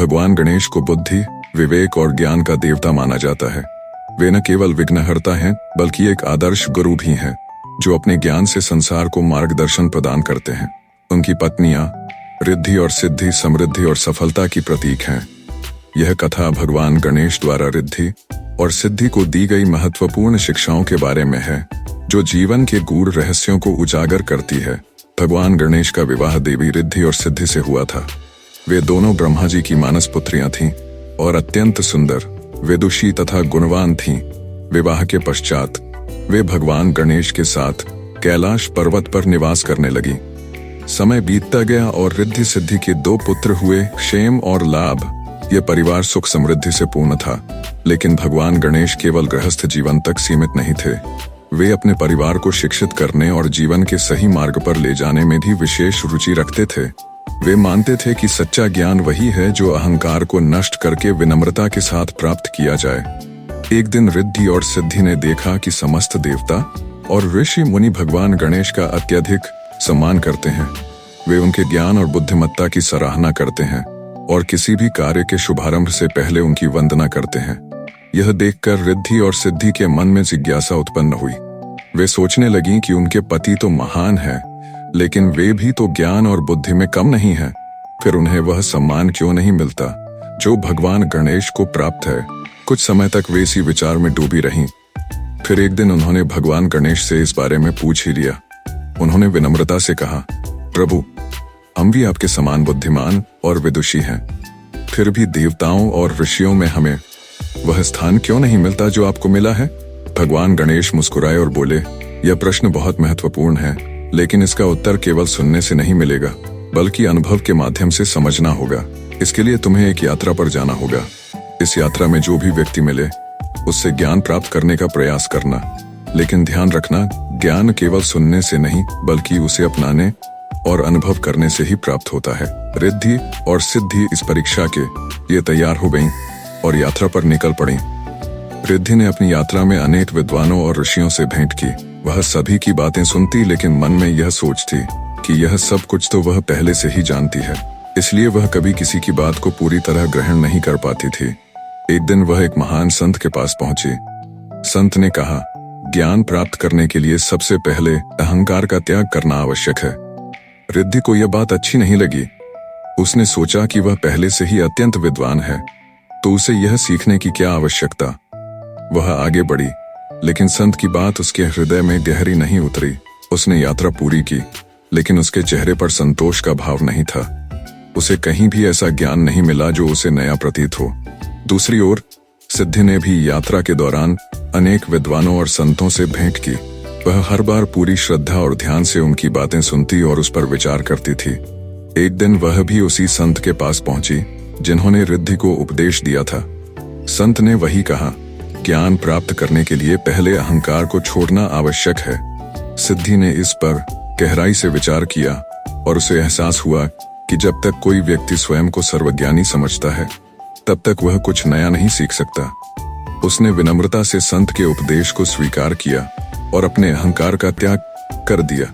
भगवान गणेश को बुद्धि, विवेक और ज्ञान का देवता माना जाता है। वे न केवल विघ्नहर्ता हैं, बल्कि एक आदर्श गुरु भी हैं, जो अपने ज्ञान से संसार को मार्गदर्शन प्रदान करते हैं। उनकी पत्नियां रिद्धि और सिद्धि समृद्धि और सफलता की प्रतीक हैं। यह कथा भगवान गणेश द्वारा रिद्धि और सिद्धि को दी गई महत्वपूर्ण शिक्षाओं के बारे में है, जो जीवन के गूढ़ रहस्यों को उजागर करती है। भगवान गणेश का विवाह देवी रिद्धि और सिद्धि से हुआ था। वे दोनों ब्रह्मा जी की मानस पुत्रियां थीं और अत्यंत सुंदर, विदुषी तथा गुणवान थीं। विवाह के पश्चात वे भगवान गणेश के साथ कैलाश पर्वत पर निवास करने लगी। समय बीतता गया और रिद्धि सिद्धि के 2 पुत्र हुए, क्षेम और लाभ। यह परिवार सुख समृद्धि से पूर्ण था। लेकिन भगवान गणेश केवल गृहस्थ जीवन तक सीमित नहीं थे। वे अपने परिवार को शिक्षित करने और जीवन के सही मार्ग पर ले जाने में भी विशेष रुचि रखते थे। वे मानते थे कि सच्चा ज्ञान वही है जो अहंकार को नष्ट करके विनम्रता के साथ प्राप्त किया जाए। एक दिन रिद्धि और सिद्धि ने देखा कि समस्त देवता और ऋषि मुनि भगवान गणेश का अत्यधिक सम्मान करते हैं। वे उनके ज्ञान और बुद्धिमत्ता की सराहना करते हैं और किसी भी कार्य के शुभारंभ से पहले उनकी वंदना करते हैं। यह देखकर रिद्धि और सिद्धि के मन में जिज्ञासा उत्पन्न हुई। वे सोचने लगीं कि उनके पति तो महान हैं, लेकिन वे भी तो ज्ञान और बुद्धि में कम नहीं हैं। फिर उन्हें वह सम्मान क्यों नहीं मिलता जो भगवान गणेश को प्राप्त है। कुछ समय तक वे इसी विचार में डूबी रहीं। फिर एक दिन उन्होंने भगवान गणेश से इस बारे में पूछ ही लिया। उन्होंने विनम्रता से कहा, प्रभु, हम भी आपके समान बुद्धिमान और विदुषी हैं, फिर भी देवताओं और ऋषियों में हमें वह स्थान क्यों नहीं मिलता जो आपको मिला है। भगवान गणेश मुस्कुराए और बोले, यह प्रश्न बहुत महत्वपूर्ण है, लेकिन इसका उत्तर केवल सुनने से नहीं मिलेगा, बल्कि अनुभव के माध्यम से समझना होगा। इसके लिए तुम्हें एक यात्रा पर जाना होगा। इस यात्रा में जो भी व्यक्ति मिले, उससे ज्ञान प्राप्त करने का प्रयास करना। लेकिन ध्यान रखना, ज्ञान केवल सुनने से नहीं, बल्कि उसे अपनाने और अनुभव करने से ही प्राप्त होता है। रिद्धि और सिद्धि इस परीक्षा के लिए तैयार हो गईं और यात्रा पर निकल पड़ी। रिद्धि ने अपनी यात्रा में अनेक विद्वानों और ऋषियों से भेंट की। वह सभी की बातें सुनती, लेकिन मन में यह सोचती कि यह सब कुछ तो वह पहले से ही जानती है, इसलिए वह कभी किसी की बात को पूरी तरह ग्रहण नहीं कर पाती थी। एक दिन वह एक महान संत के पास पहुंची। संत ने कहा, ज्ञान प्राप्त करने के लिए सबसे पहले अहंकार का त्याग करना आवश्यक है। रिद्धि को यह बात अच्छी नहीं लगी। उसने सोचा कि वह पहले से ही अत्यंत विद्वान है, तो उसे यह सीखने की क्या आवश्यकता। वह आगे बढ़ी, लेकिन संत की बात उसके हृदय में गहरी नहीं उतरी। उसने यात्रा पूरी की, लेकिन उसके चेहरे पर संतोष का भाव नहीं था। उसे कहीं भी ऐसा ज्ञान नहीं मिला जो उसे नया प्रतीत हो। दूसरी ओर सिद्धि ने भी यात्रा के दौरान अनेक विद्वानों और संतों से भेंट की। वह हर बार पूरी श्रद्धा और ध्यान से उनकी बातें सुनती और उस पर विचार करती थी। एक दिन वह भी उसी संत के पास पहुंची जिन्होंने रिद्धि को उपदेश दिया था। संत ने वही कहा, ज्ञान प्राप्त करने के लिए पहले अहंकार को छोड़ना आवश्यक है। सिद्धि ने इस पर गहराई से विचार किया और उसे एहसास हुआ कि जब तक कोई व्यक्ति स्वयं को सर्वज्ञानी समझता है, तब तक वह कुछ नया नहीं सीख सकता। उसने विनम्रता से संत के उपदेश को स्वीकार किया और अपने अहंकार का त्याग कर दिया।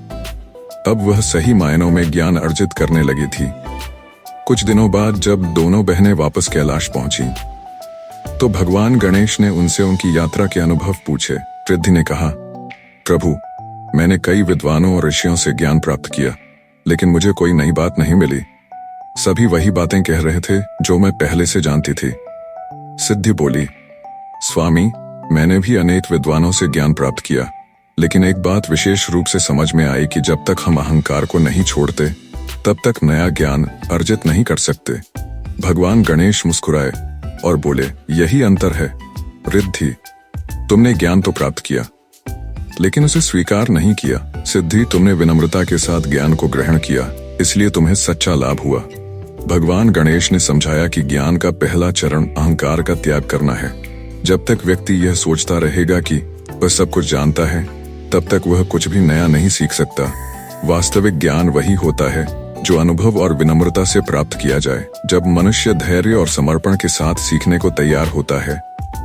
अब वह सही मायनों में ज्ञान अर्जित करने लगी थी। कुछ दिनों बाद जब दोनों बहनें वापस कैलाश पहुंची, तो भगवान गणेश ने उनसे उनकी यात्रा के अनुभव पूछे। रिद्धि ने कहा, प्रभु, मैंने कई विद्वानों और ऋषियों से ज्ञान प्राप्त किया, लेकिन मुझे कोई नई बात नहीं मिली। सभी वही बातें कह रहे थे जो मैं पहले से जानती थी। सिद्धि बोली, स्वामी, मैंने भी अनेक विद्वानों से ज्ञान प्राप्त किया, लेकिन एक बात विशेष रूप से समझ में आई कि जब तक हम अहंकार को नहीं छोड़ते, तब तक नया ज्ञान अर्जित नहीं कर सकते। भगवान गणेश मुस्कुराए और बोले, यही अंतर है। रिद्धि, तुमने ज्ञान तो प्राप्त किया, लेकिन उसे स्वीकार नहीं किया। सिद्धि, तुमने विनम्रता के साथ ज्ञान को ग्रहण किया, इसलिए तुम्हें सच्चा लाभ हुआ। भगवान गणेश ने समझाया कि ज्ञान का पहला चरण अहंकार का त्याग करना है। जब तक व्यक्ति यह सोचता रहेगा कि वह सब कुछ जानता है, तब तक वह कुछ भी नया नहीं सीख सकता। वास्तविक ज्ञान वही होता है जो अनुभव और विनम्रता से प्राप्त किया जाए। जब मनुष्य धैर्य और समर्पण के साथ सीखने को तैयार होता है,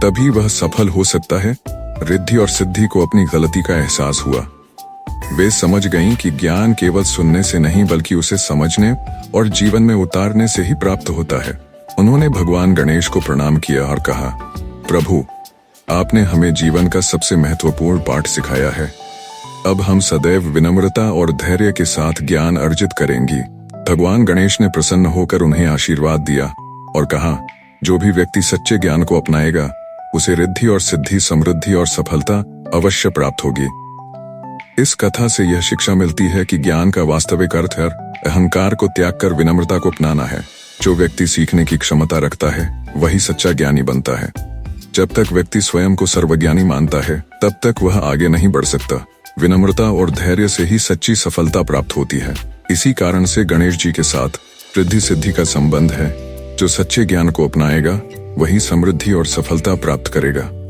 तभी वह सफल हो सकता है। रिद्धि और सिद्धि को अपनी गलती का एहसास हुआ। वे समझ गईं कि ज्ञान केवल सुनने से नहीं, बल्कि उसे समझने और जीवन में उतारने से ही प्राप्त होता है। उन्होंने भगवान गणेश को प्रणाम किया और कहा, प्रभु, आपने हमें जीवन का सबसे महत्वपूर्ण पाठ सिखाया है। अब हम सदैव विनम्रता और धैर्य के साथ ज्ञान अर्जित करेंगी। भगवान गणेश ने प्रसन्न होकर उन्हें आशीर्वाद दिया और कहा, जो भी व्यक्ति सच्चे ज्ञान को अपनाएगा उसे रिद्धि और सिद्धि, समृद्धि और सफलता अवश्य प्राप्त होगी। इस कथा से यह शिक्षा मिलती है कि ज्ञान का वास्तविक अर्थ है अहंकार को त्याग कर विनम्रता को अपनाना है। जो व्यक्ति सीखने की क्षमता रखता है वही सच्चा ज्ञानी बनता है। जब तक व्यक्ति स्वयं को सर्वज्ञानी मानता है तब तक वह आगे नहीं बढ़ सकता। विनम्रता और धैर्य से ही सच्ची सफलता प्राप्त होती है। इसी कारण से गणेश जी के साथ रिद्धि सिद्धि का संबंध है। जो सच्चे ज्ञान को अपनाएगा वही समृद्धि और सफलता प्राप्त करेगा।